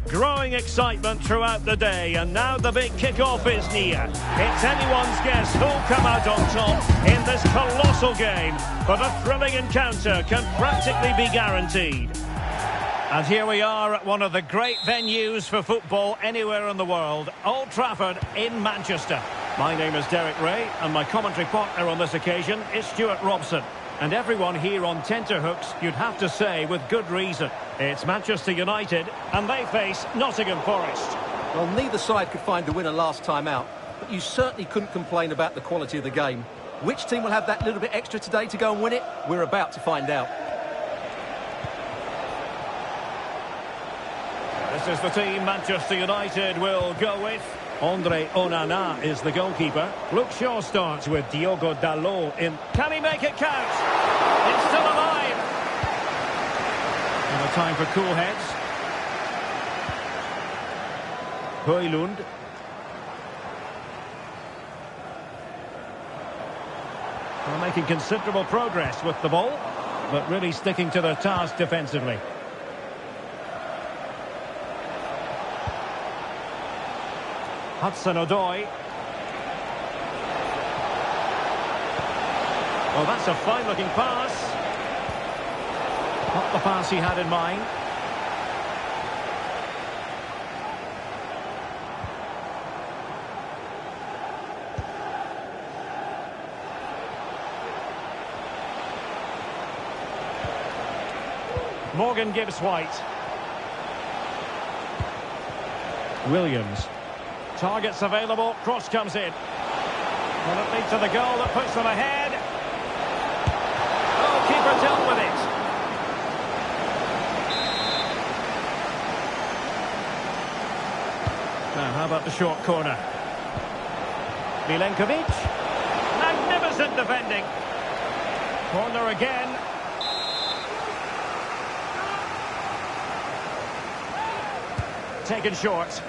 Growing excitement throughout the day, and now the big kick-off is near. It's anyone's guess who'll come out on top in this colossal game, but a thrilling encounter can practically be guaranteed. And here we are at one of the great venues for football anywhere in the world, Old Trafford in Manchester. My name is Derek Ray, and my commentary partner on this occasion is Stuart Robson. And everyone here on tenterhooks, you'd have to say, with good reason. It's Manchester United, and they face Nottingham Forest. Well, neither side could find the winner last time out, but you certainly couldn't complain about the quality of the game. Which team will have that little bit extra today to go and win it? We're about to find out. This is the team Manchester United will go with. Andre Onana is the goalkeeper. Luke Shaw starts with Diogo Dalot in. Can he make it count? It's still alive. And a time for cool heads. Højlund. They're making considerable progress with the ball, but really sticking to their task defensively. Hudson-Odoi. Oh, that's a fine-looking pass. Not the pass he had in mind. Morgan Gibbs White. Williams. Targets available, cross comes in. Will it lead to the goal that puts them ahead? Oh, keeper dealt with it. Now, how about the short corner? Milenkovic. Magnificent defending. Corner again. Taken short.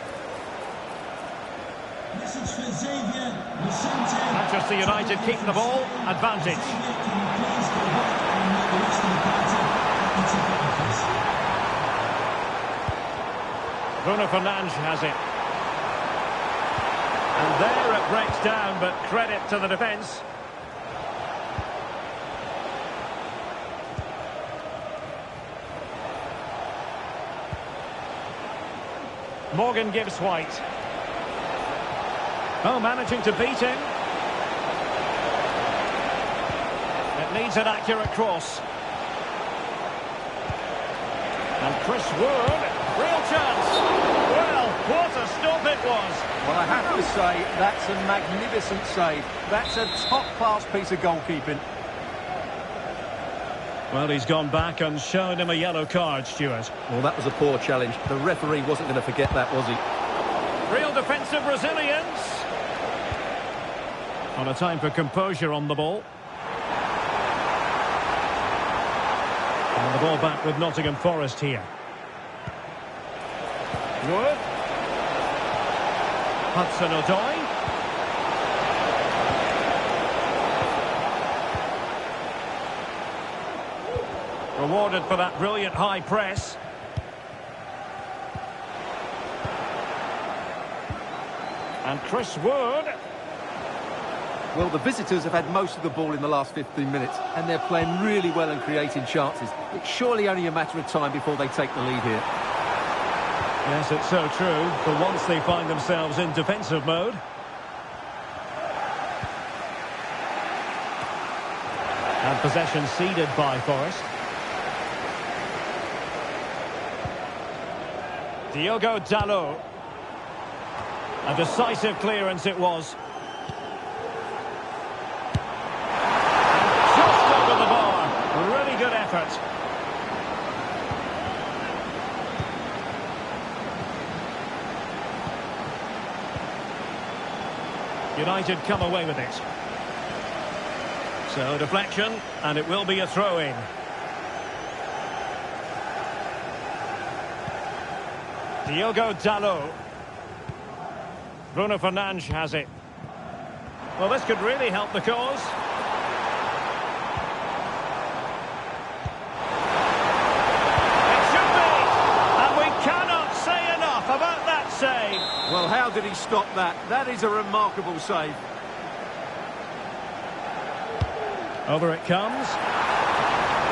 Manchester United keep the ball, advantage. Bruno Fernandes has it. And there it breaks down, but credit to the defence. Morgan Gibbs White. Oh, managing to beat him. It needs an accurate cross. And Chris Wood, real chance. Well, what a stop it was. Well, I have to say, that's a magnificent save. That's a top-class piece of goalkeeping. Well, he's gone back and shown him a yellow card, Stuart. Well, that was a poor challenge. The referee wasn't going to forget that, was he? Real defensive resilience. On a time for composure on the ball. And the ball back with Nottingham Forest here. Wood. Hudson-Odoi. Rewarded for that brilliant high press. And Chris Wood. Well, the visitors have had most of the ball in the last 15 minutes, and they're playing really well and creating chances. It's surely only a matter of time before they take the lead here. Yes, it's so true. For once they find themselves in defensive mode. And possession ceded by Forest. Diogo Dalot. A decisive clearance it was. Just over the bar. Really good effort. United come away with it. So deflection, and it will be a throw-in. Diogo Dalot. Bruno Fernandes has it. Well, this could really help the cause. It should be, and we cannot say enough. did he stop that? That is a remarkable save. Over it comes.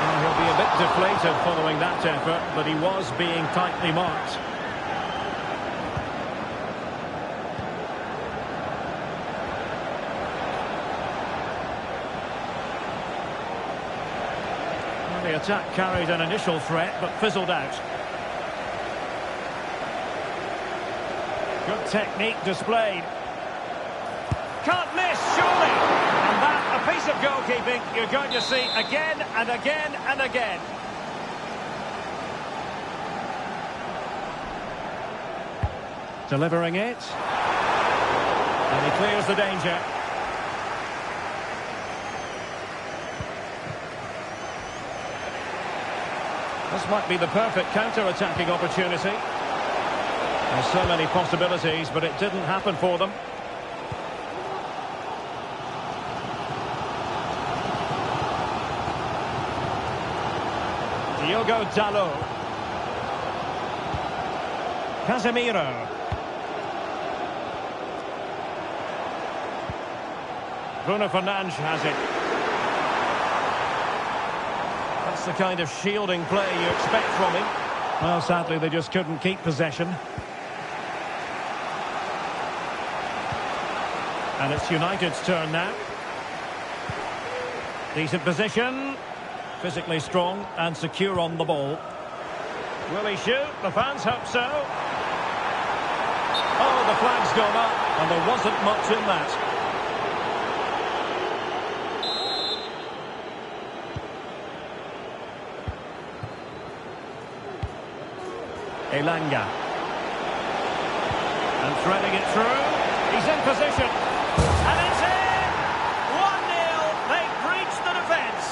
Oh, he'll be a bit deflated following that effort, but he was being tightly marked. Well, the attack carried an initial threat, but fizzled out. Good technique displayed. Can't miss, surely! And that, a piece of goalkeeping you're going to see again and again and again. Delivering it. And he clears the danger. This might be the perfect counter-attacking opportunity. There's so many possibilities, but it didn't happen for them. Diogo Dalot. Casemiro. Bruno Fernandes has it. That's the kind of shielding play you expect from him. Well, sadly, they just couldn't keep possession. And it's United's turn now. Decent position. Physically strong and secure on the ball. Will he shoot? The fans hope so. Oh, the flag's gone up, and there wasn't much in that. Elanga. And threading it through. He's in position. And it's in! 1-0. They've breached the defence.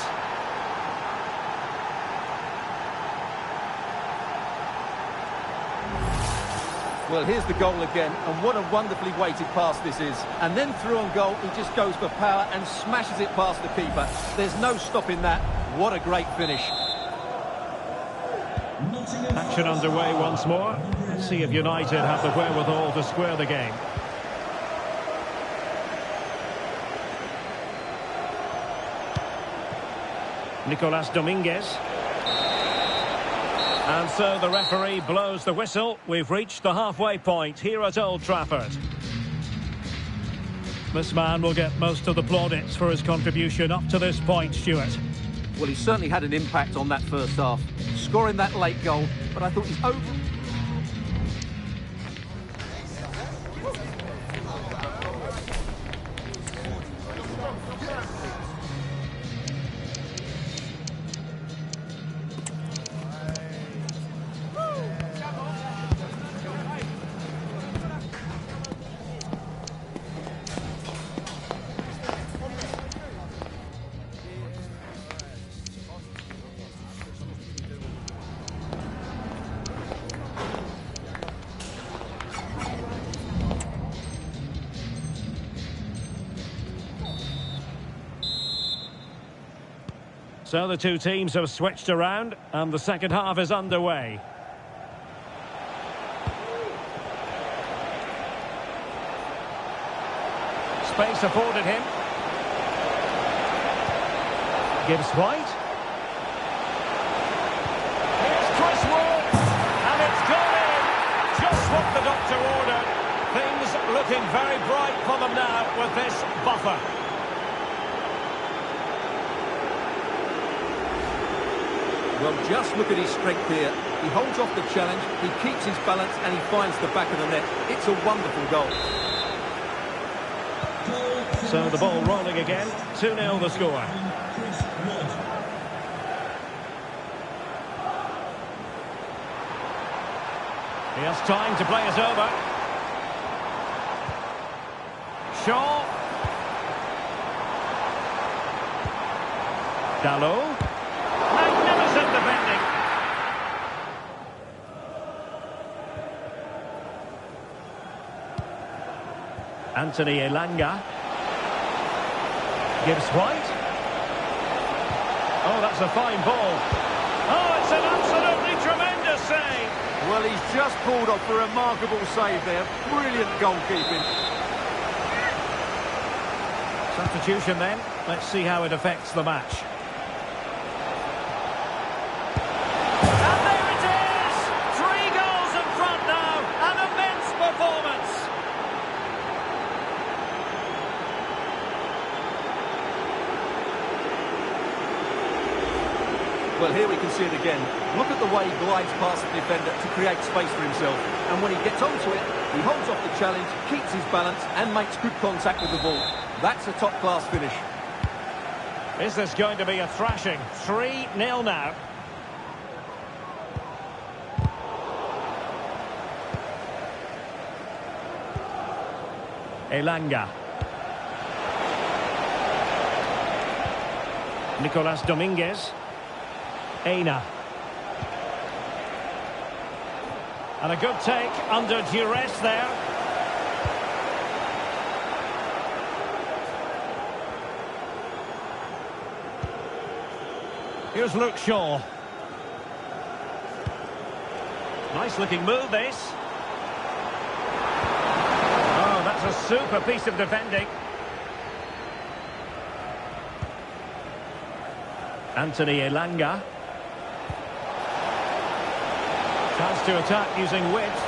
Well, here's the goal again, and what a wonderfully weighted pass this is. And then through on goal, he just goes for power and smashes it past the keeper. There's no stopping that. What a great finish. Action underway once more. Let's see if United have the wherewithal to square the game. Nicolas Dominguez. And so the referee blows the whistle. We've reached the halfway point here at Old Trafford. This man will get most of the plaudits for his contribution up to this point, Stuart. Well, he certainly had an impact on that first half, scoring that late goal, but I thought he's over... So the two teams have switched around and the second half is underway. Space afforded him. Gibbs White. Here's Chris Wood. And it's gone in. Just what the doctor ordered. Things looking very bright for them now with this buffer. Well, just look at his strength here. He holds off the challenge, he keeps his balance, and he finds the back of the net. It's a wonderful goal. So the ball rolling again. 2-0 the score. He has time to play it over. Shaw. Dalot. Magnificent defending. Anthony Elanga. Gibbs White. Oh, that's a fine ball. Oh, it's an absolutely tremendous save. Well, he's just pulled off a remarkable save there. Brilliant goalkeeping. Substitution then. Let's see how it affects the match. And there it is! 3 goals in front now. An immense performance. Well, here we can see it again. Look at the way he glides past the defender to create space for himself. And when he gets onto it, he holds off the challenge, keeps his balance, and makes good contact with the ball. That's a top-class finish. Is this going to be a thrashing? 3-0 now. Elanga. Nicolas Dominguez. Aina. And a good take under duress there. Here's Luke Shaw. Nice looking move this. Oh, that's a super piece of defending. Anthony Elanga. Chance to attack using width.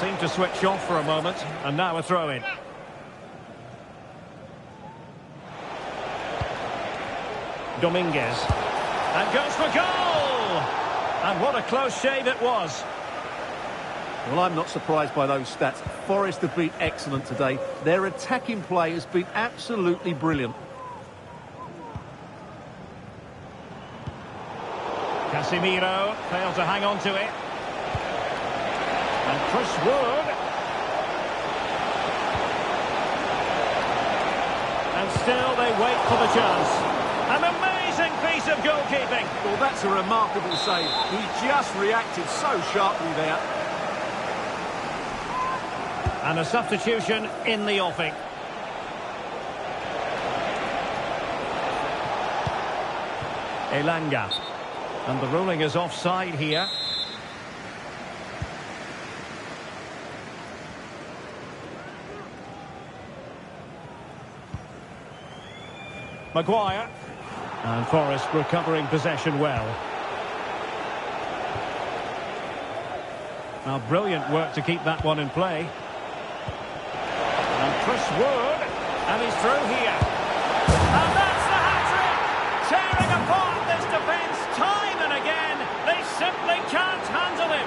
Seemed to switch off for a moment, and now a throw-in. Dominguez. And goes for goal! And what a close shave it was. Well, I'm not surprised by those stats. Forest have been excellent today. Their attacking play has been absolutely brilliant. Casemiro failed to hang on to it. And Chris Wood. And still they wait for the chance. An amazing piece of goalkeeping. Well, that's a remarkable save. He just reacted so sharply there. And a substitution in the offing. Elanga. And the ruling is offside here. Maguire. And Forest recovering possession well. Now, brilliant work to keep that one in play. And Chris Wood. And he's through here. And that's the hat-trick! Tearing apart this defence time and again. They simply can't handle him.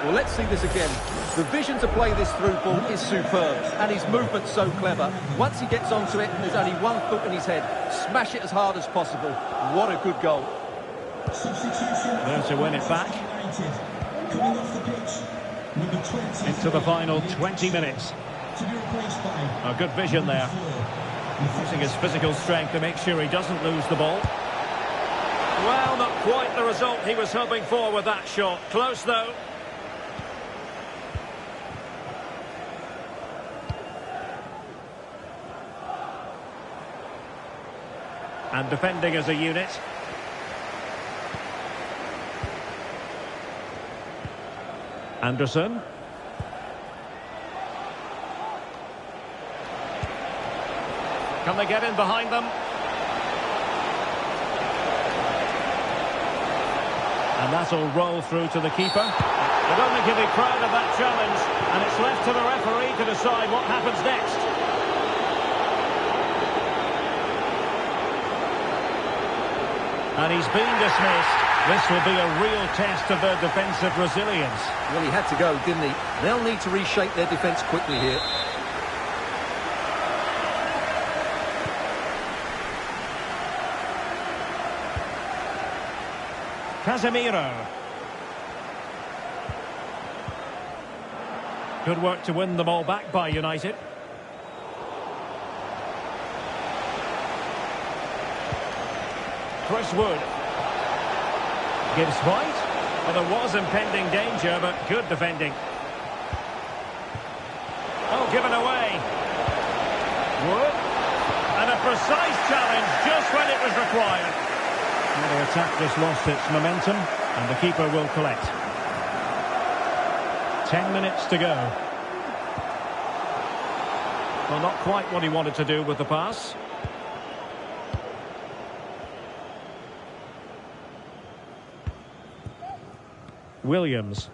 Well, let's see this again. The vision to play this through ball is superb, and his movement's so clever. Once he gets onto it, there's only one thought in his head. Smash it as hard as possible. What a good goal. There to win it back. Into the final 20 minutes. A good vision there. Using his physical strength to make sure he doesn't lose the ball. Well, not quite the result he was hoping for with that shot. Close, though. And defending as a unit. Anderson. Can they get in behind them? And that'll roll through to the keeper. I don't think he'll be proud of that challenge. And it's left to the referee to decide what happens next. And he's been dismissed. This will be a real test of their defensive resilience. Well, he had to go, didn't he? They'll need to reshape their defence quickly here. Casemiro. Good work to win the ball back by United. Chris Wood. Gives fight. Well, there was impending danger, but good defending. Oh, given away. Wood. And a precise challenge just when it was required. Well, the attack just lost its momentum, and the keeper will collect. 10 minutes to go. Well, not quite what he wanted to do with the pass. Williams.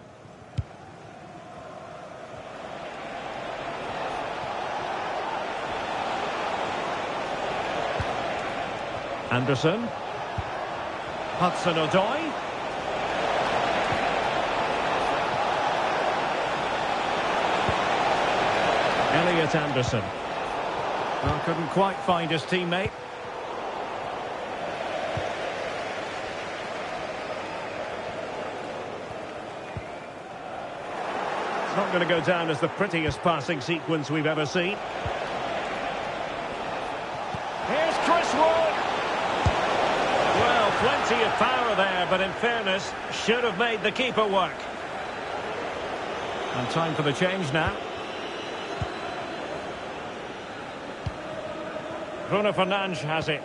Anderson. Hudson-Odoi. Elliot Anderson. Well, couldn't quite find his teammate. It's not going to go down as the prettiest passing sequence we've ever seen. Here's Chris Wood. Well, plenty of power there, but in fairness, should have made the keeper work. And time for the change now. Bruno Fernandes has it.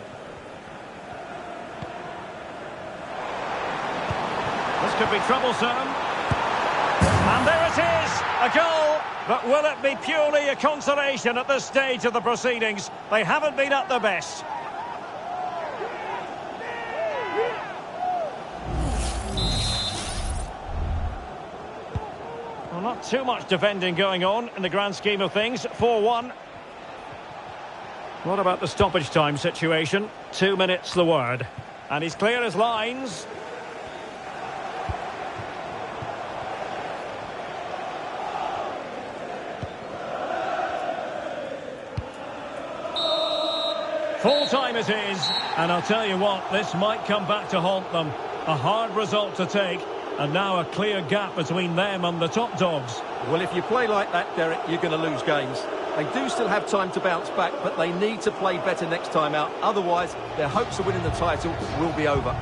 This could be troublesome. And there it is, a goal. But will it be purely a consolation at this stage of the proceedings? They haven't been at their best. Well, not too much defending going on in the grand scheme of things. 4-1. What about the stoppage time situation? 2 minutes the word. And he's clear as lines. Full time it is. And I'll tell you what, this might come back to haunt them. A hard result to take. And now a clear gap between them and the top dogs. Well, if you play like that, Derek, you're going to lose games. They do still have time to bounce back, but they need to play better next time out. Otherwise, their hopes of winning the title will be over.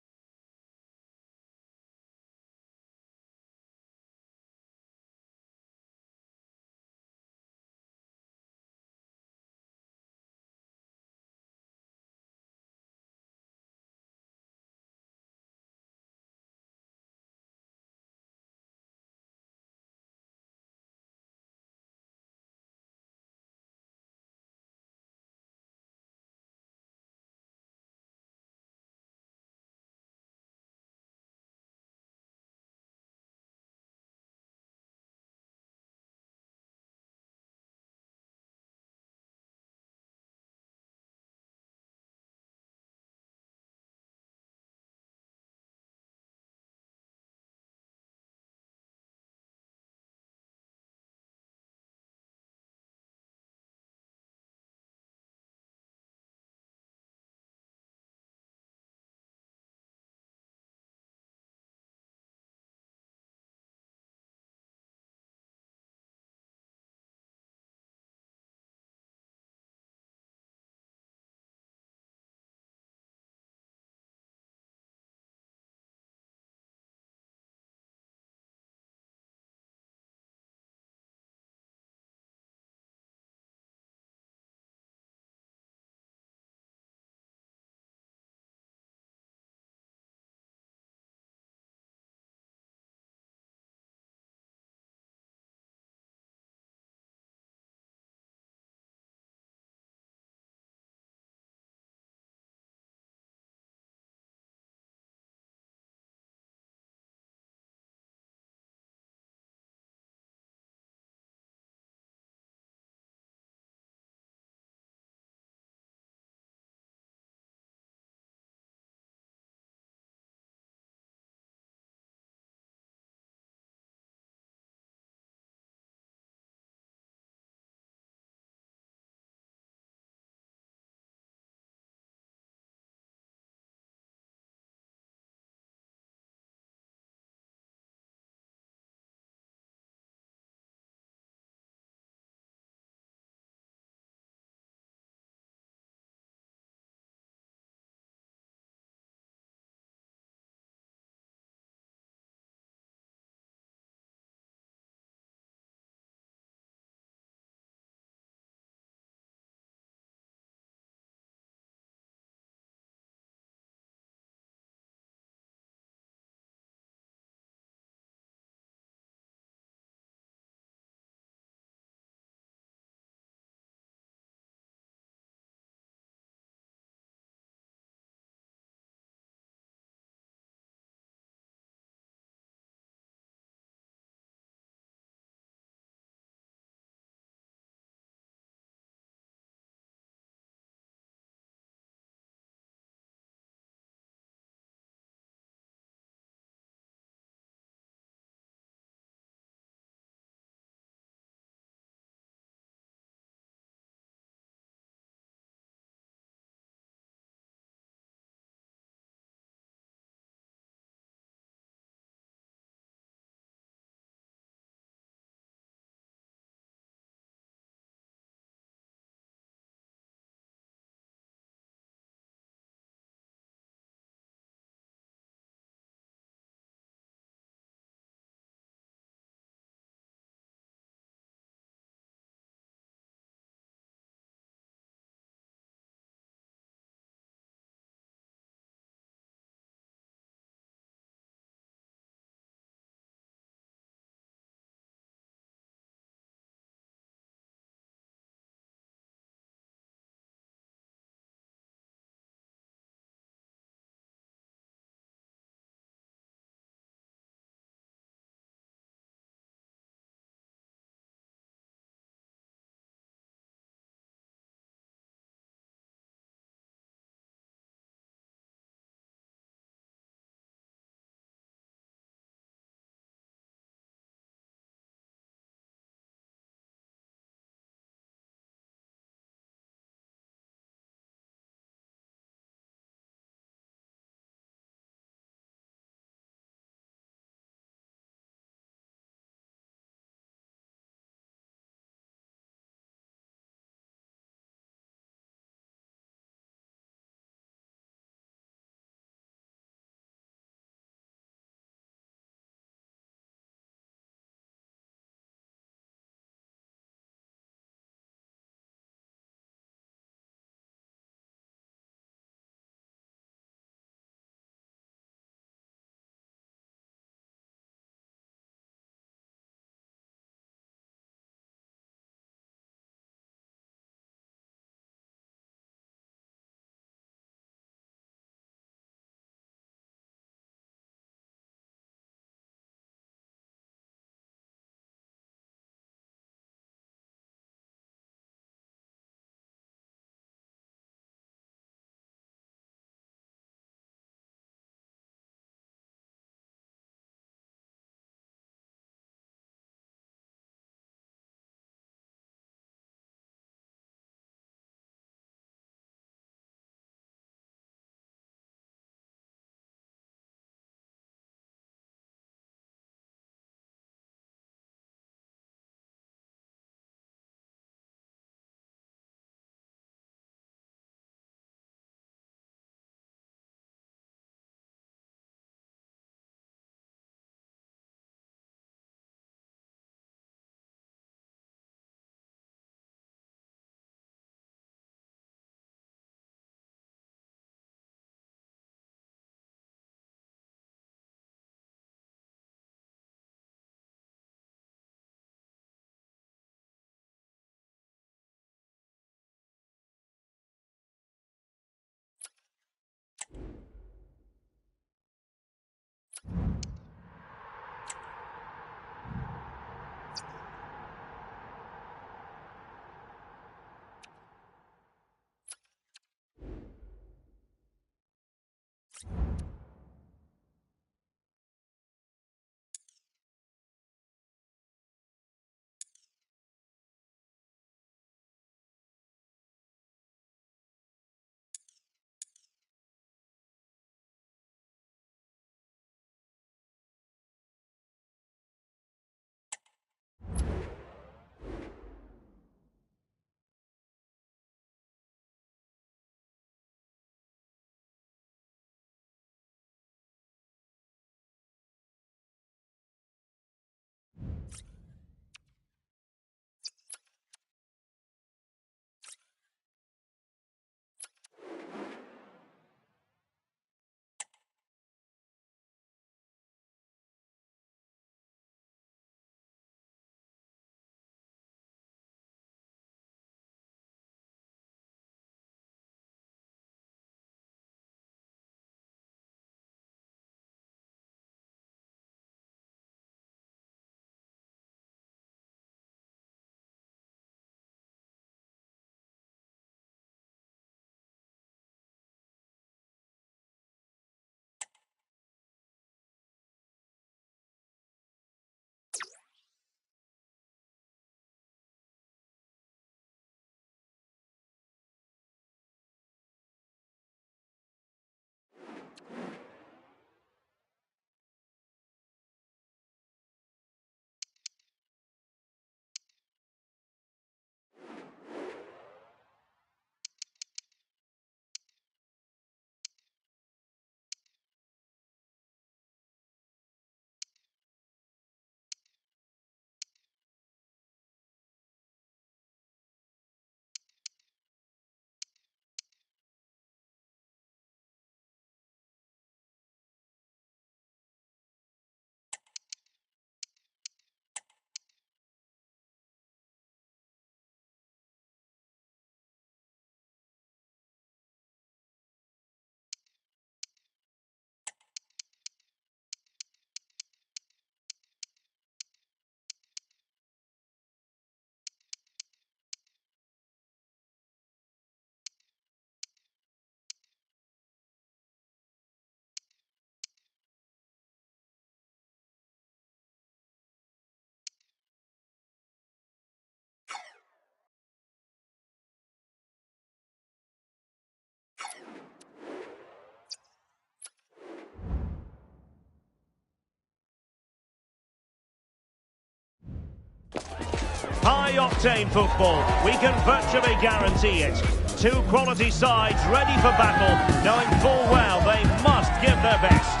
High-octane football, we can virtually guarantee it. Two quality sides ready for battle, knowing full well they must give their best.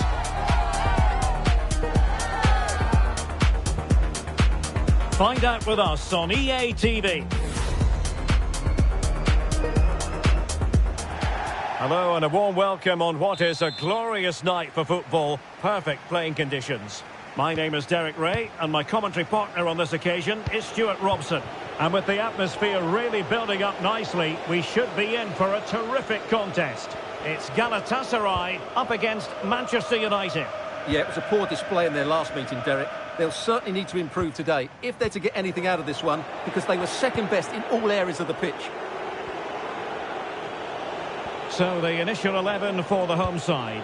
Find out with us on EA TV. Hello and a warm welcome on what is a glorious night for football. Perfect playing conditions. My name is Derek Ray and my commentary partner on this occasion is Stuart Robson. And with the atmosphere really building up nicely, we should be in for a terrific contest. It's Galatasaray up against Manchester United. Yeah, it was a poor display in their last meeting, Derek. They'll certainly need to improve today if they're to get anything out of this one, because they were second best in all areas of the pitch. So the initial 11 for the home side.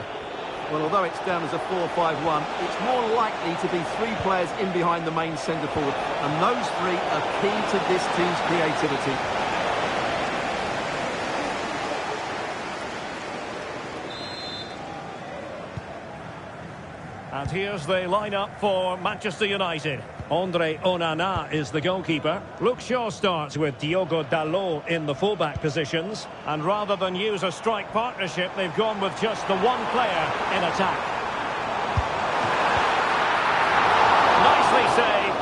Well, although it's down as a 4-5-1, it's more likely to be three players in behind the main centre-forward, and those three are key to this team's creativity. And here's the lineup for Manchester United. Andre Onana is the goalkeeper. Luke Shaw starts with Diogo Dalot in the fullback positions. And rather than use a strike partnership, they've gone with just the one player in attack. Nicely saved.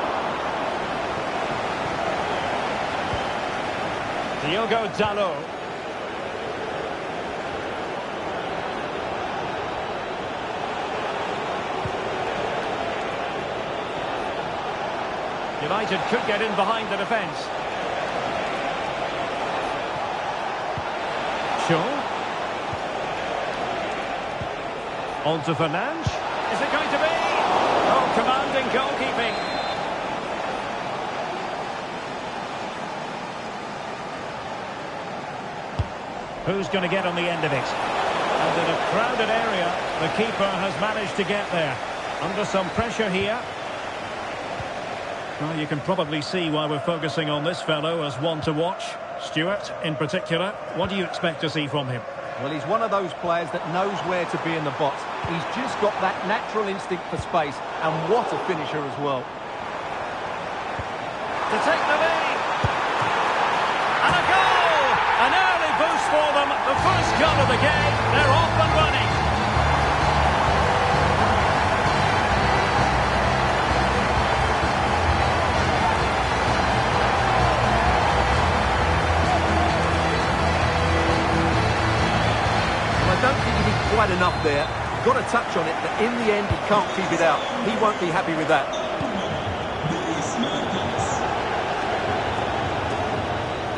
Diogo Dalot. United could get in behind the defence. Shaw. On to Fernandes. Is it going to be? Oh, commanding goalkeeping. Who's going to get on the end of it? And in a crowded area, the keeper has managed to get there. Under some pressure here. Well, you can probably see why we're focusing on this fellow as one to watch. Stuart, in particular, what do you expect to see from him? Well, he's one of those players that knows where to be in the box. He's just got that natural instinct for space, and what a finisher as well. To take the lead! And a goal! An early boost for them. The first goal of the game. They're off and running. I don't think he did quite enough there. Got a touch on it, but in the end he can't keep it out. He won't be happy with that.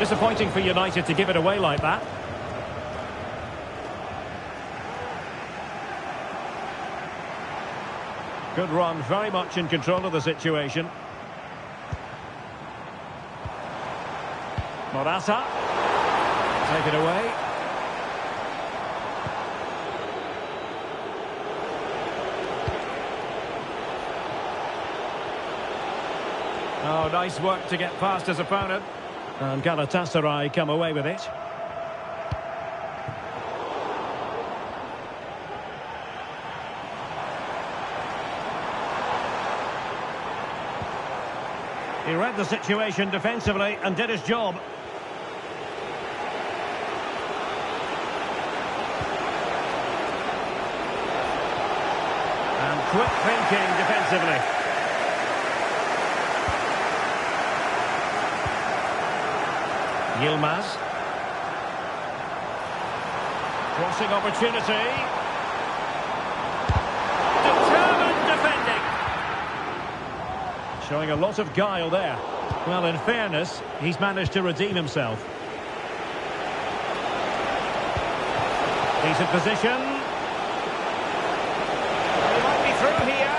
Disappointing for United to give it away like that. Good run, very much in control of the situation. Morata. Take it away. Oh, nice work to get past his opponent. And Galatasaray come away with it. He read the situation defensively and did his job. And quick thinking defensively. Yilmaz. Crossing opportunity. Determined defending. Showing a lot of guile there. Well, in fairness, he's managed to redeem himself. Decent position. He might be through here.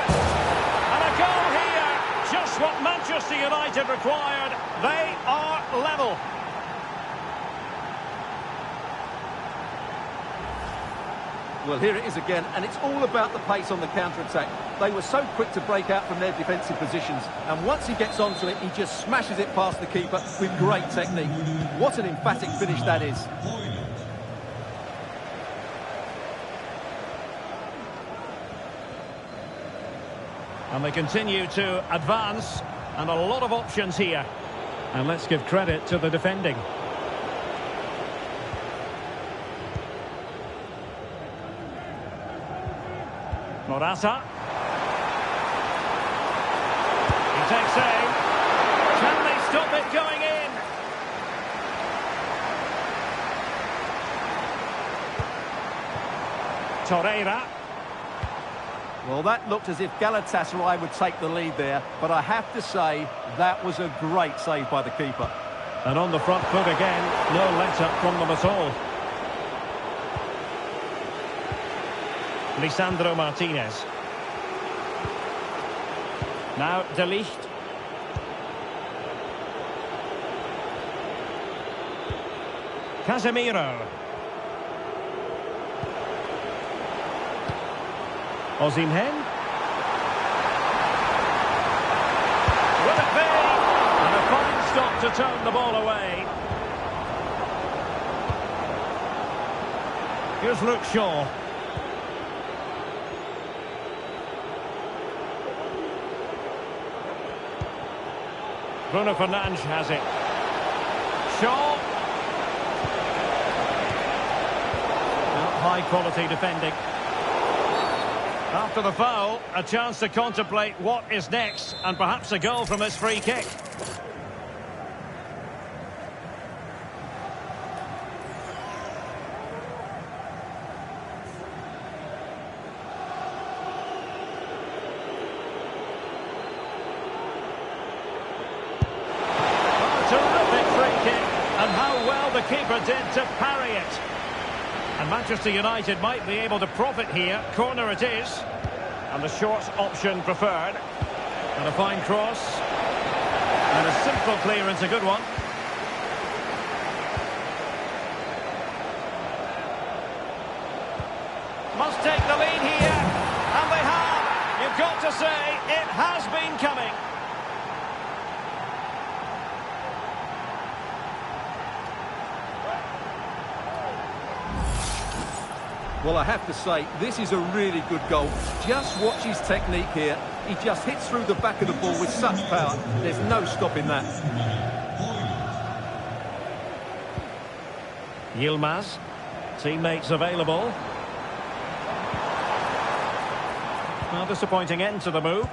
And a goal here. Just what Manchester United required. They are level. Well, here it is again, and it's all about the pace on the counter-attack. They were so quick to break out from their defensive positions, and once he gets onto it, he just smashes it past the keeper with great technique. What an emphatic finish that is. And they continue to advance, and a lot of options here. And let's give credit to the defending. Morata. He takes aim. Can they stop it going in? Torreira. Well, that looked as if Galatasaray would take the lead there, but I have to say that was a great save by the keeper. And on the front foot again, no let-up from them at all. Lisandro Martinez. Now De Ligt. Casemiro. Osimhen. Will it be? And a fine stop to turn the ball away. Here's Luke Shaw. Bruno Fernandes has it. Shaw. High quality defending. After the foul, a chance to contemplate what is next, and perhaps a goal from this free kick. Terrific free kick, and how well the keeper did to parry it. And Manchester United might be able to profit here. Corner it is. And the short option preferred. And a fine cross. And a simple clearance, a good one. Must take the lead here. And they have. You've got to say, it has been coming. Well, I have to say, this is a really good goal. Just watch his technique here. He just hits through the back of the ball with such power. There's no stopping that. Yilmaz. Teammates available. Well, disappointing end to the move.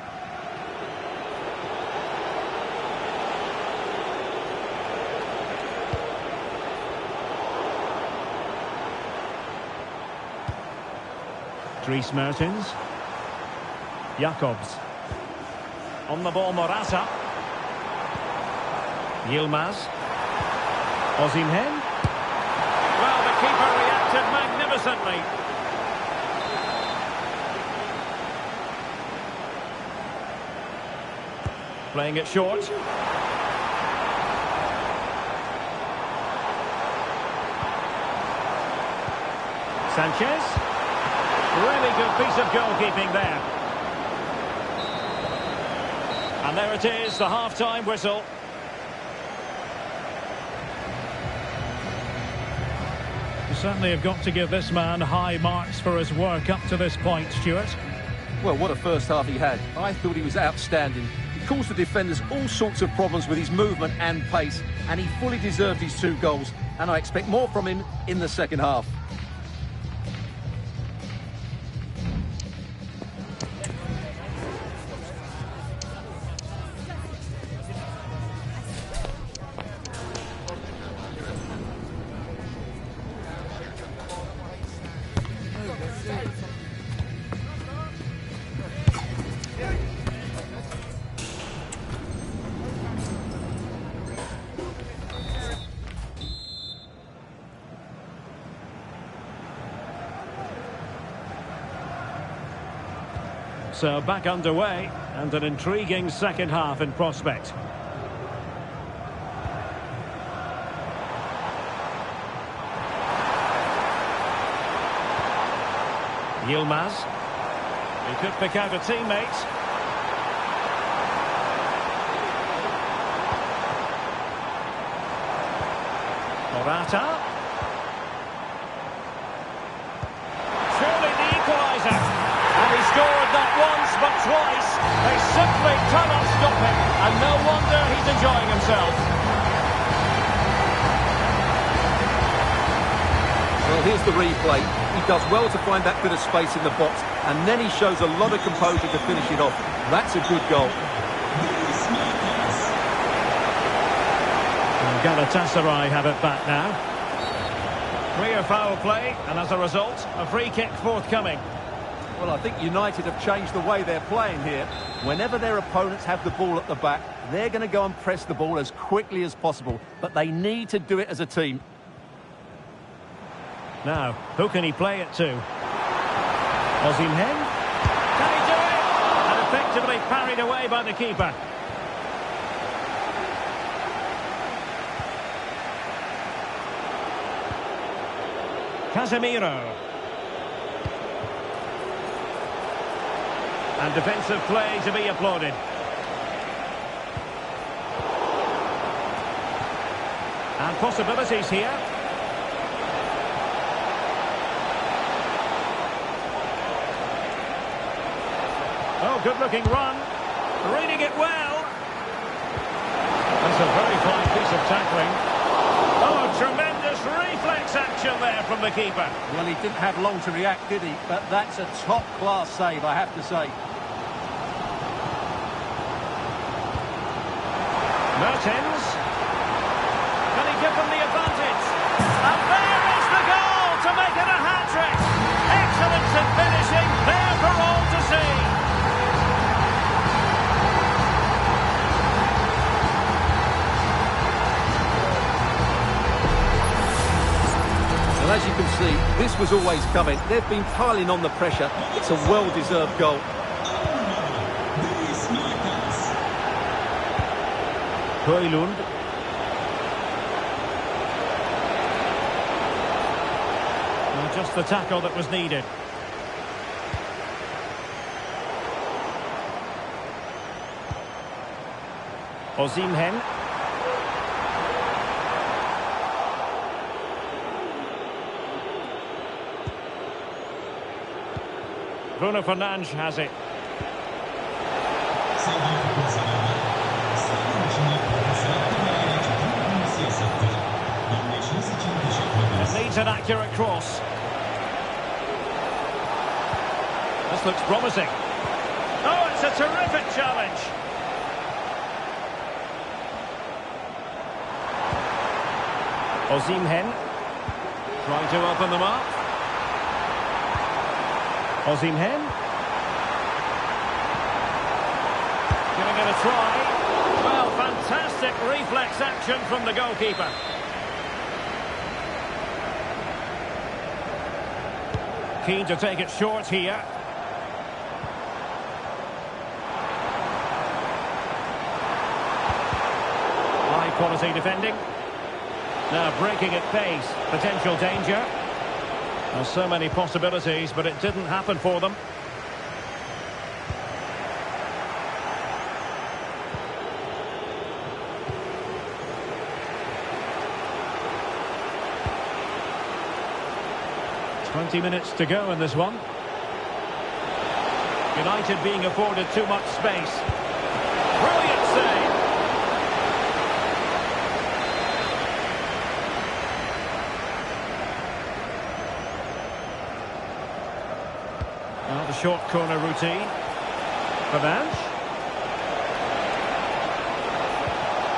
Dries Mertens. Jacobs. On the ball, Morata. Yilmaz. Osimhen. Well, the keeper reacted magnificently. Playing it short. Sanchez. Really good piece of goalkeeping there. And there it is, the half-time whistle. You certainly have got to give this man high marks for his work up to this point, Stuart. Well, what a first half he had. I thought he was outstanding. He caused the defenders all sorts of problems with his movement and pace, and he fully deserved his 2 goals, and I expect more from him in the second half. So back underway, and an intriguing second half in prospect. Yilmaz. He could pick out a teammate. Morata. Surely the equaliser. And he scored not once but twice. They simply Simply cannot stop him, and no wonder he's enjoying himself. Well, here's the replay. He does well to find that bit of space in the box, and then he shows a lot of composure to finish it off. That's a good goal. And Galatasaray have it back now. Clear foul play, and as a result, a free kick forthcoming. Well, I think United have changed the way they're playing here. Whenever their opponents have the ball at the back, they're going to go and press the ball as quickly as possible, but they need to do it as a team. Now, who can he play it to? Osimhen? Can he do it? And effectively parried away by the keeper. Casemiro. And defensive play to be applauded. And possibilities here. Oh, good-looking run. Reading it well. That's a very fine piece of tackling. Oh, tremendous reflex action there from the keeper. Well, he didn't have long to react, did he? But that's a top-class save, I have to say. Mertens. Can he give them the advantage? And there is the goal to make it a hat-trick. Excellence in finishing, there for all to see. Well, as you can see, this was always coming. They've been piling on the pressure. It's a well-deserved goal. Højlund. Well, just the tackle that was needed. Osimhen. Bruno Fernandes has it. It needs an accurate cross. This looks promising. Oh, it's a terrific challenge. Osimhen trying to open them up. Osimhen giving it a try. Well, fantastic reflex action from the goalkeeper. Keen to take it short here. High quality defending. Now breaking at pace. Potential danger. There's so many possibilities, but it didn't happen for them. "20 minutes to go in this one. United being afforded too much space. Brilliant save. Now the short corner routine. Fernandes.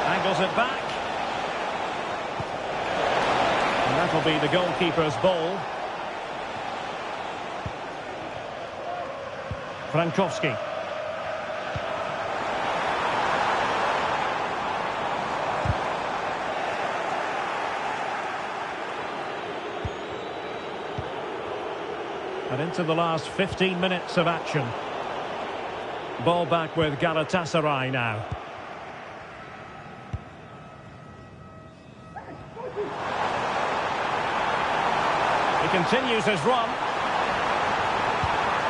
Angles it back. And that'll be the goalkeeper's ball. Frankowski. And into the last 15 minutes of action. Ball back with Galatasaray now. He continues his run.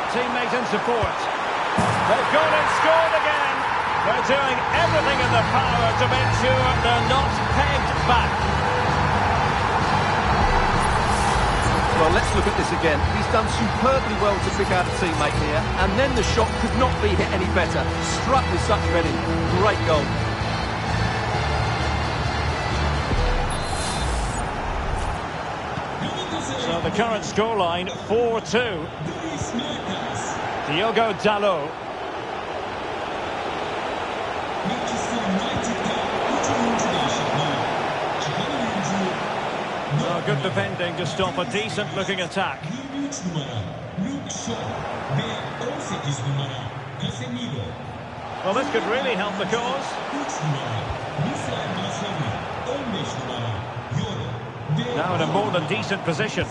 Teammate in support. They've gone and scored again. They're doing everything in their power to make sure they're not pegged back. Well, let's look at this again. He's done superbly well to pick out a teammate here, and then the shot could not be hit any better. Struck with such venom. Great goal. So the current scoreline, 4-2. Diogo Dalot. Oh, good defending to stop a decent-looking attack. Well, this could really help the cause. Now in a more than decent position.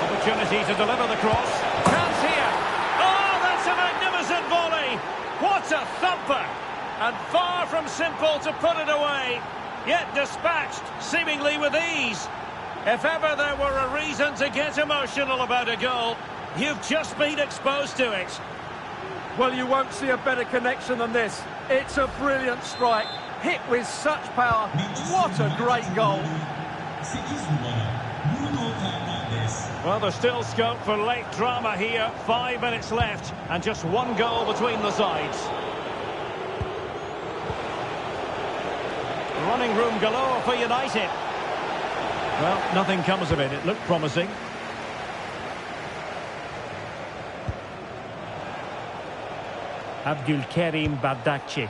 Opportunity to deliver the cross. Chance here. Oh, that's a magnificent volley. What a thumper. And far from simple to put it away. Yet dispatched, seemingly with ease. If ever there were a reason to get emotional about a goal, you've just been exposed to it. Well, you won't see a better connection than this. It's a brilliant strike, hit with such power. What a great goal. Well, there's still scope for late drama here. 5 minutes left and just one goal between the sides. Running room galore for United. Well, nothing comes of it. It looked promising. Abdulkarim Bardakci.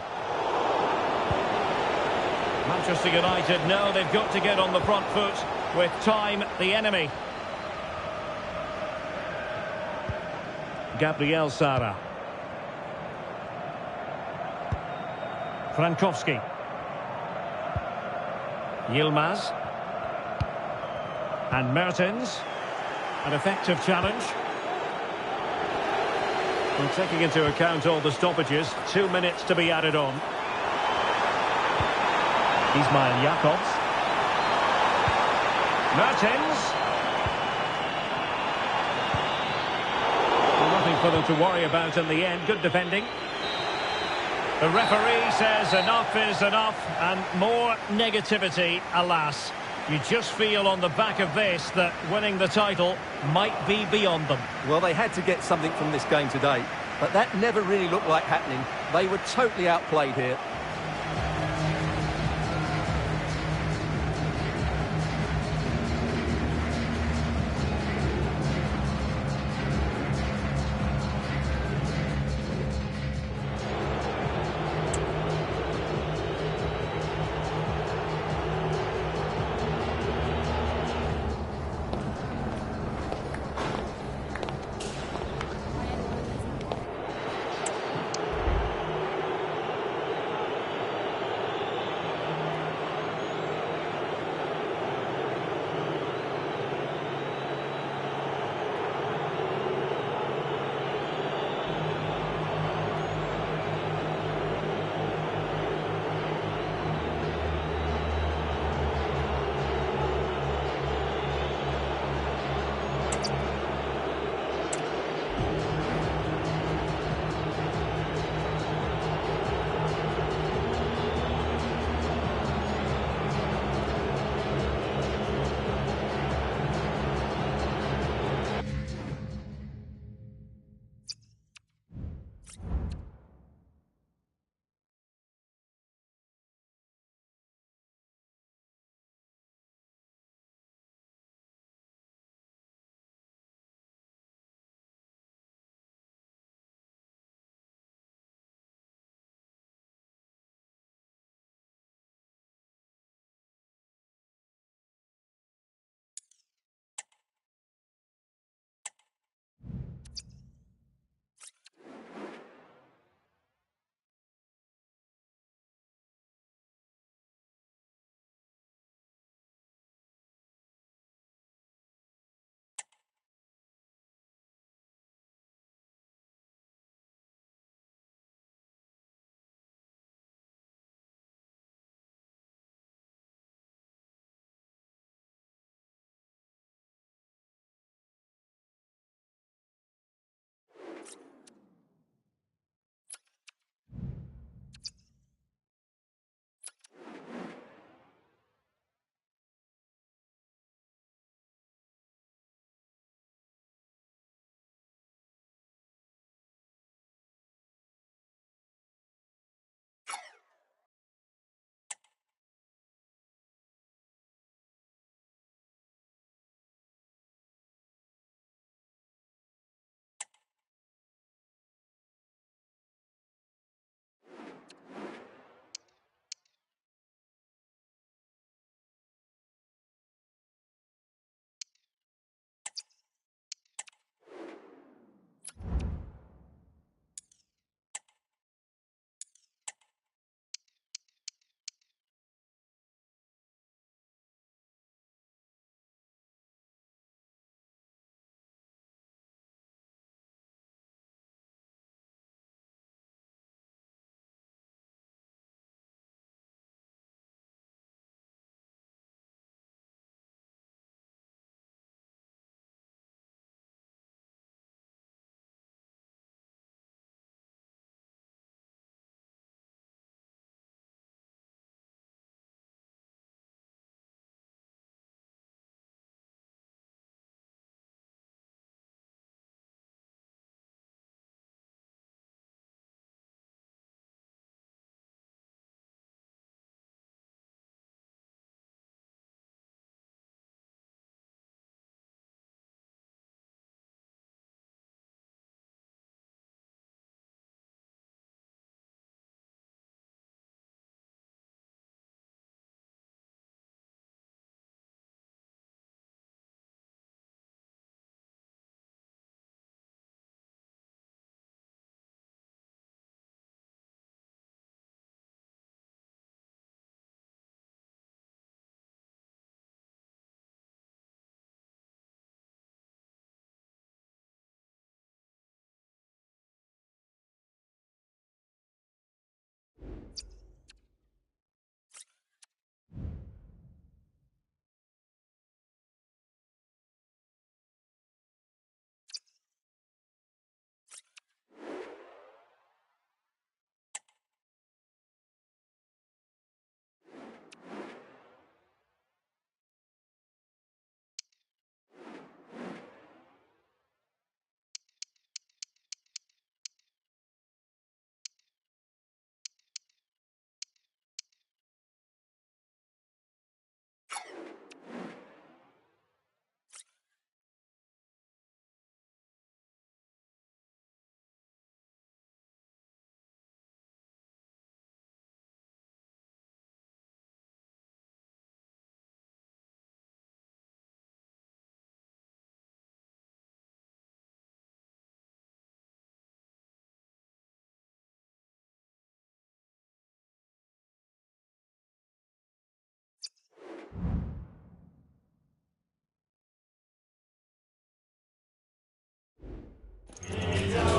Manchester United know they've got to get on the front foot with time the enemy. Gabriel Sara. Frankowski. Yilmaz. And Mertens. An effective challenge. And taking into account all the stoppages, 2 minutes to be added on. Ismail Jakobs. Mertens. Well, nothing for them to worry about in the end. Good defending. The referee says enough is enough, and more negativity, alas. You just feel on the back of this that winning the title might be beyond them. Well, they had to get something from this game today, but that never really looked like happening. They were totally outplayed here.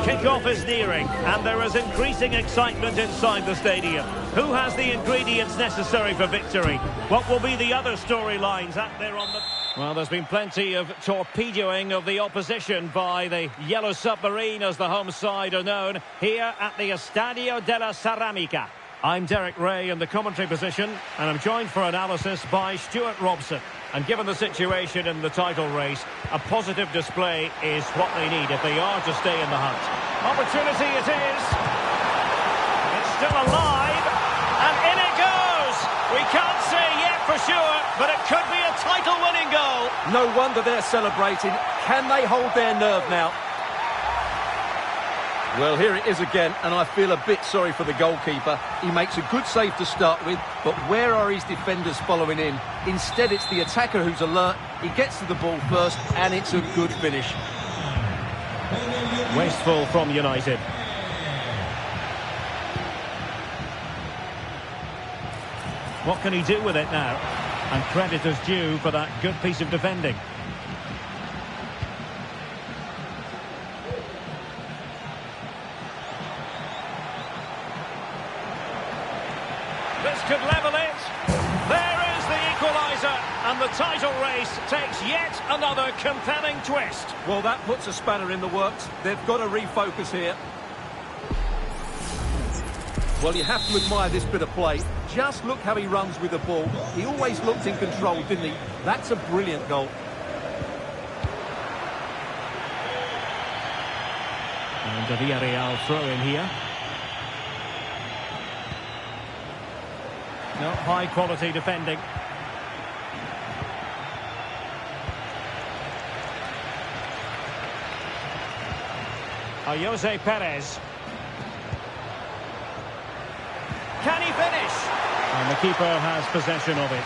Kick-off is nearing, and there is increasing excitement inside the stadium. Who has the ingredients necessary for victory? What will be the other storylines out there on the... Well, there's been plenty of torpedoing of the opposition by the Yellow Submarine, as the home side are known, here at the Estadio de la Ceramica. I'm Derek Ray in the commentary position, and I'm joined for analysis by Stuart Robson. And given the situation in the title race, a positive display is what they need if they are to stay in the hunt. Opportunity it is. It's still alive, and in it goes. We can't say yet for sure, but it could be a title-winning goal. No wonder they're celebrating. Can they hold their nerve now? Well, here it is again, and I feel a bit sorry for the goalkeeper. He makes a good save to start with, but where are his defenders following in? Instead, it's the attacker who's alert. He gets to the ball first, and it's a good finish. Wasteful from United. What can he do with it now? And credit is due for that good piece of defending. This could level it. There is the equaliser, and the title race takes yet another compelling twist. Well, that puts a spanner in the works. They've got to refocus here. Well, you have to admire this bit of play. Just look how he runs with the ball. He always looked in control, didn't he? That's a brilliant goal. And a Villarreal throw in here. No, high-quality defending. Jose Perez. Can he finish? And the keeper has possession of it.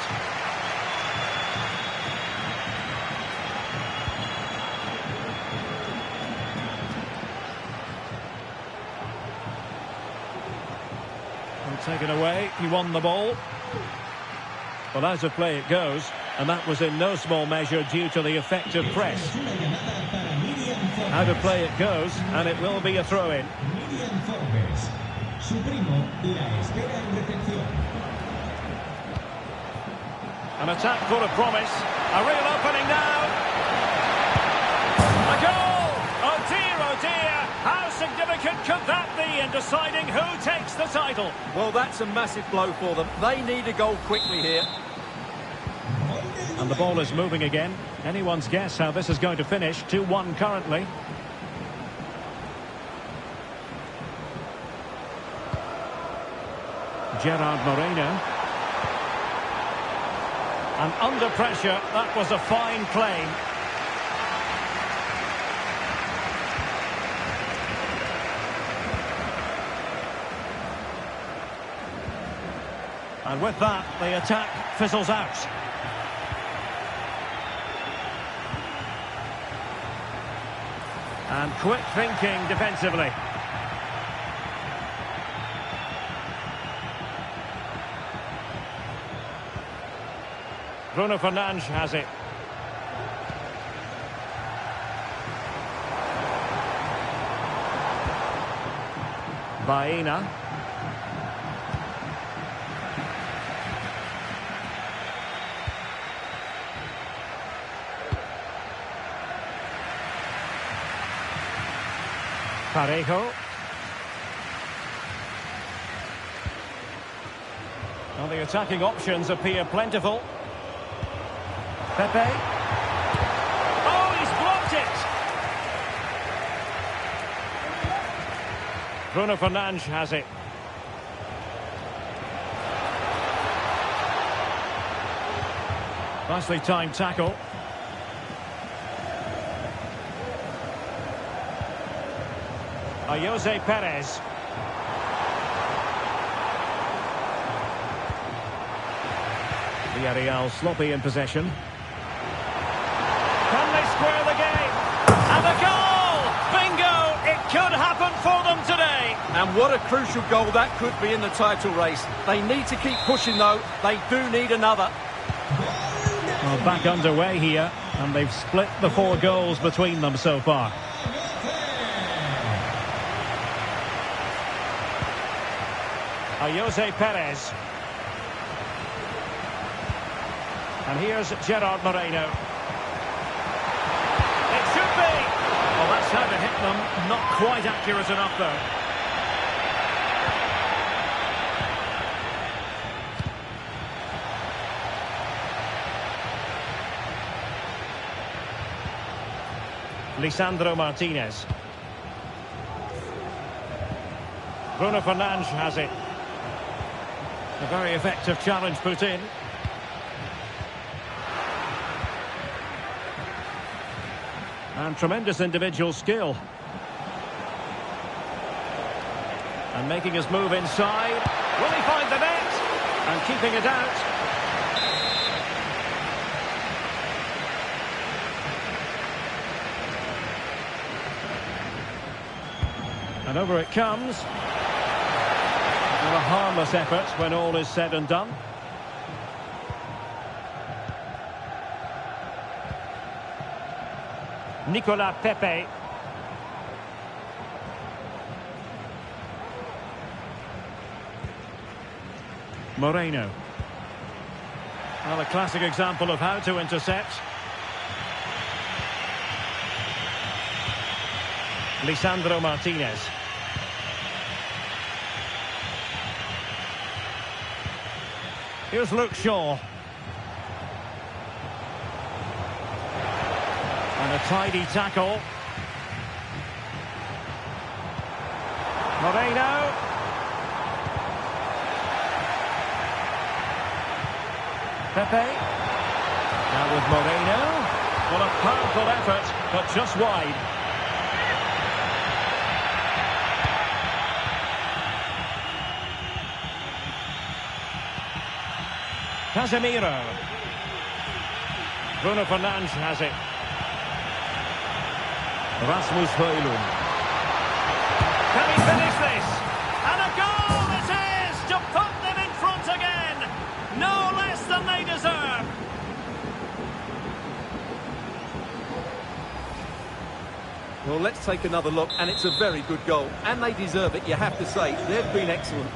Taken away, he won the ball. Well, out of play it goes, and that was in no small measure due to the effective press. Out of play it goes, and it will be a throw-in. An attack full of promise. A real opening now. A goal! Oh dear, how significant could that be in deciding who takes the title? Well, that's a massive blow for them. They need a goal quickly here. And the ball is moving again. Anyone's guess how this is going to finish. 2-1 currently. Gerard Moreno. And under pressure, that was a fine claim. And with that, the attack fizzles out. And quick thinking defensively. Bruno Fernandes has it. Baena. Parejo. Well, the attacking options appear plentiful. Pepe. Oh, he's blocked it. Bruno Fernandes has it. Nicely timed tackle. Jose Perez. Villarreal sloppy in possession. Can they square the game? And the goal! Bingo! It could happen for them today. And what a crucial goal that could be in the title race. They need to keep pushing, though. They do need another. Well, back underway here, and they've split the 4 goals between them so far. Jose Perez. And here's Gerard Moreno. It should be! Well, that's how to hit them. Not quite accurate enough, though. Lisandro Martinez. Bruno Fernandes has it. A very effective challenge put in. And tremendous individual skill. And making his move inside. Will he find the net? And keeping it out. And over it comes. A harmless effort when all is said and done. Nicolas Pepe. Moreno. Well, a classic example of how to intercept. Lisandro Martinez. Here's Luke Shaw. And a tidy tackle. Moreno. Pepe. Now with Moreno. Well, a powerful effort, but just wide. Casemiro. Bruno Fernandes has it. Rasmus Højlund. Can he finish this? And a goal it is to put them in front again. No less than they deserve. Well, let's take another look, and it's a very good goal. And they deserve it, you have to say. They've been excellent.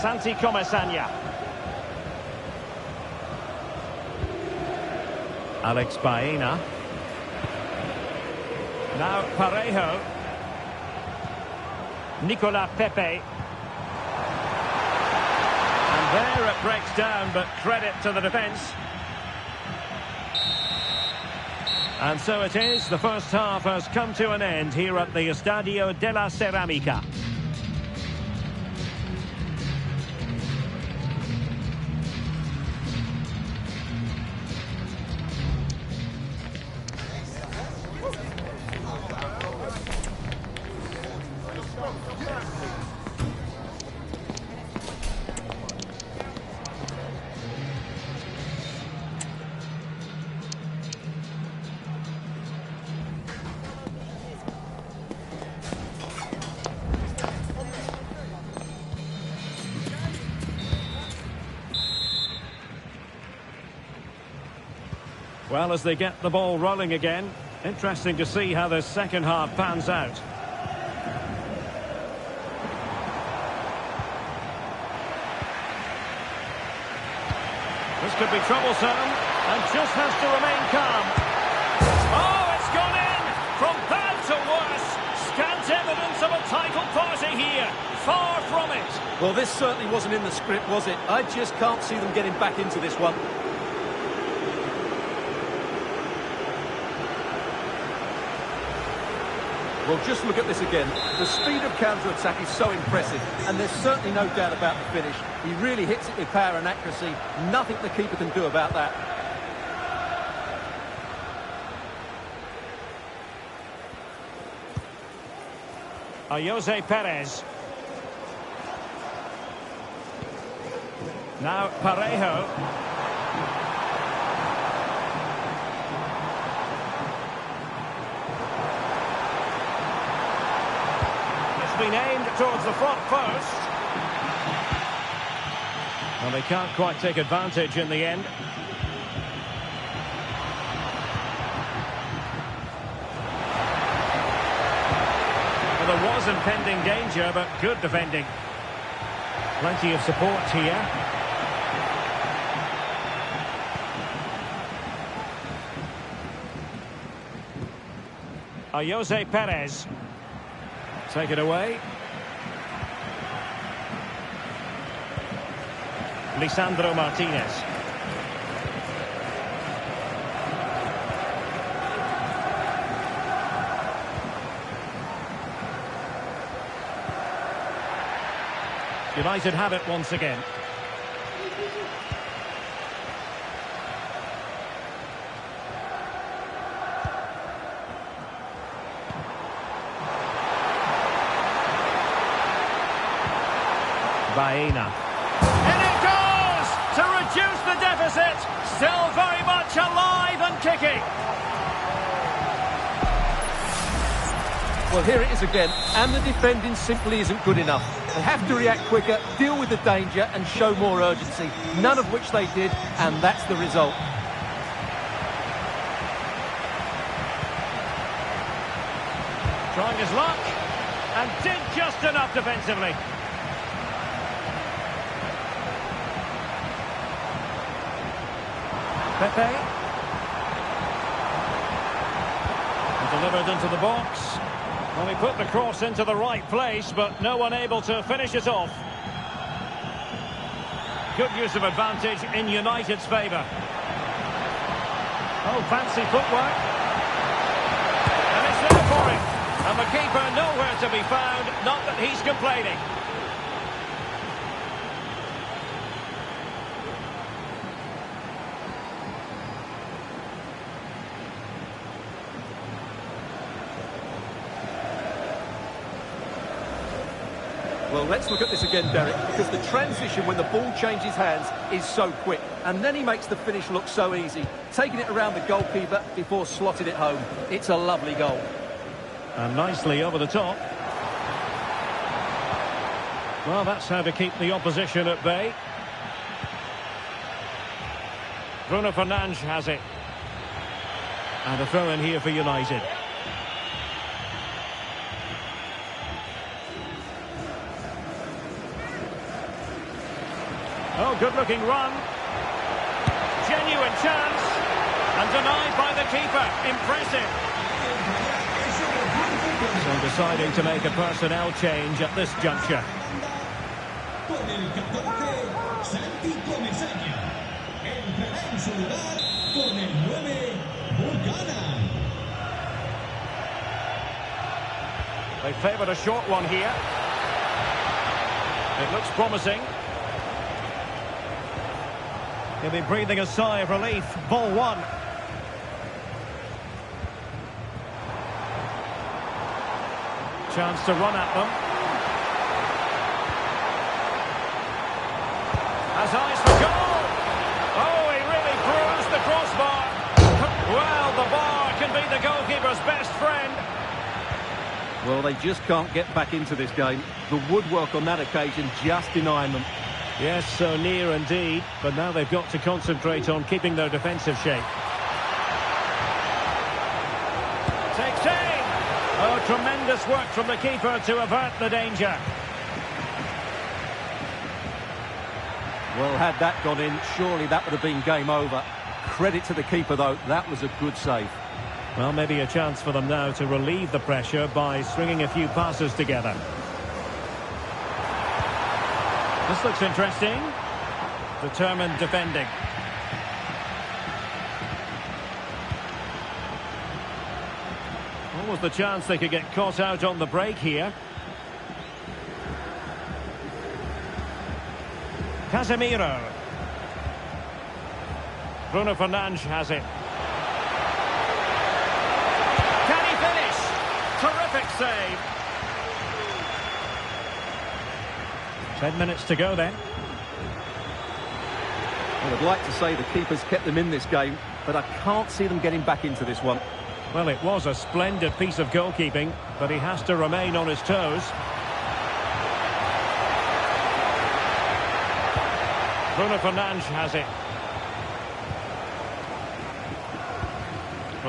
Santi Comesaña. Alex Baena. Now Parejo. Nicolas Pepe. And there it breaks down, but credit to the defence. And so it is, the first half has come to an end here at the Estadio de la Ceramica. Well, as they get the ball rolling again, interesting to see how the second half pans out. This could be troublesome, and just has to remain calm. Oh, it's gone in! From bad to worse. Scant evidence of a title party here. Far from it. Well, this certainly wasn't in the script, was it? I just can't see them getting back into this one. Well, just look at this again. The speed of counter-attack is so impressive, and there's certainly no doubt about the finish. He really hits it with power and accuracy. Nothing the keeper can do about that. Jose Perez. Now Parejo. Been aimed towards the front post. Well, they can't quite take advantage in the end. With a there was impending danger, but good defending. Plenty of support here. Jose Perez. Take it away. Lisandro Martinez. United have it once again. Baena. And it goes to reduce the deficit. Still very much alive and kicking. Well, here it is again, and the defending simply isn't good enough. They have to react quicker, deal with the danger and show more urgency, none of which they did, and that's the result. Trying his luck, and did just enough defensively. Pepe. Delivered into the box. Well, he put the cross into the right place, but no one able to finish it off. Good use of advantage in United's favour. Oh, fancy footwork. And it's there for him. And the keeper nowhere to be found, not that he's complaining. Well, let's look at this again, Derek, because the transition when the ball changes hands is so quick. And then he makes the finish look so easy, taking it around the goalkeeper before slotting it home. It's a lovely goal. And nicely over the top. Well, that's how to keep the opposition at bay. Bruno Fernandes has it. And a throw in here for United. Oh, good-looking run. Genuine chance. And denied by the keeper. Impressive. So deciding to make a personnel change at this juncture. They favoured a short one here. It looks promising. He'll be breathing a sigh of relief. Ball one. Chance to run at them. Has eyes for goal. Oh, he really bruised the crossbar. Well, the bar can be the goalkeeper's best friend. Well, they just can't get back into this game. The woodwork on that occasion just denying them. Yes, so near indeed, but now they've got to concentrate on keeping their defensive shape. Takes aim! Oh, tremendous work from the keeper to avert the danger. Well, had that gone in, surely that would have been game over. Credit to the keeper, though, that was a good save. Well, maybe a chance for them now to relieve the pressure by stringing a few passes together. This looks interesting. Determined defending. What was the chance they could get caught out on the break here? Casemiro. Bruno Fernandes has it. Can he finish? Terrific save. 10 minutes to go then. Well, I'd like to say the keeper's kept them in this game, but I can't see them getting back into this one. Well, it was a splendid piece of goalkeeping, but he has to remain on his toes. Bruno Fernandes has it.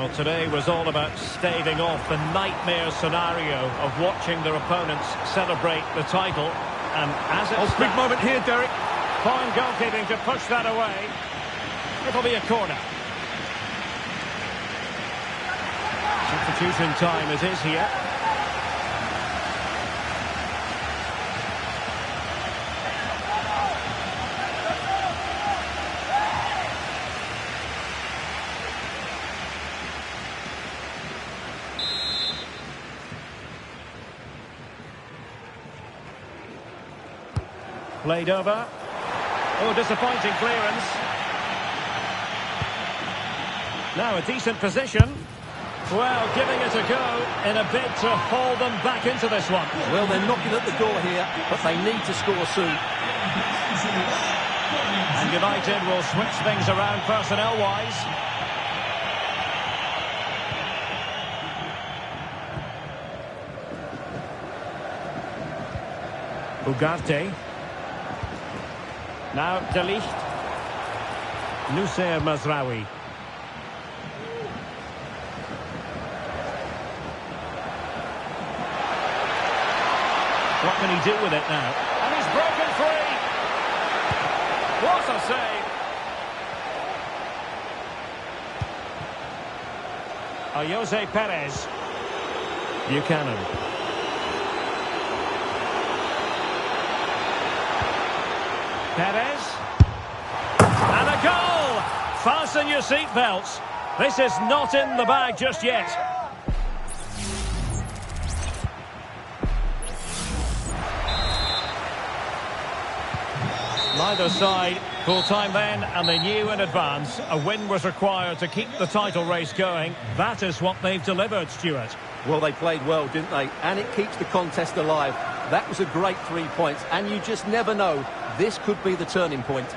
Well, today was all about staving off the nightmare scenario of watching their opponents celebrate the title. And as it's big moment here, Derek. fine goalkeeping to push that away. It'll be a corner. Substitution time it is here. Played over. Oh, disappointing clearance. Now a decent position. Well, giving it a go in a bid to haul them back into this one. Well, they're knocking at the door here, but they need to score soon. And United will switch things around personnel-wise. Ugarte. Now De Ligt. Nussair Mazraoui. What can he do with it now? And he's broken free. What a save. Jose Perez. Buchanan. Perez. And a goal! Fasten your seatbelts. This is not in the bag just yet. Neither side full time then, and they knew in advance a win was required to keep the title race going. That is what they've delivered, Stuart. Well, they played well, didn't they? And it keeps the contest alive. That was a great 3 points, and you just never know. This could be the turning point.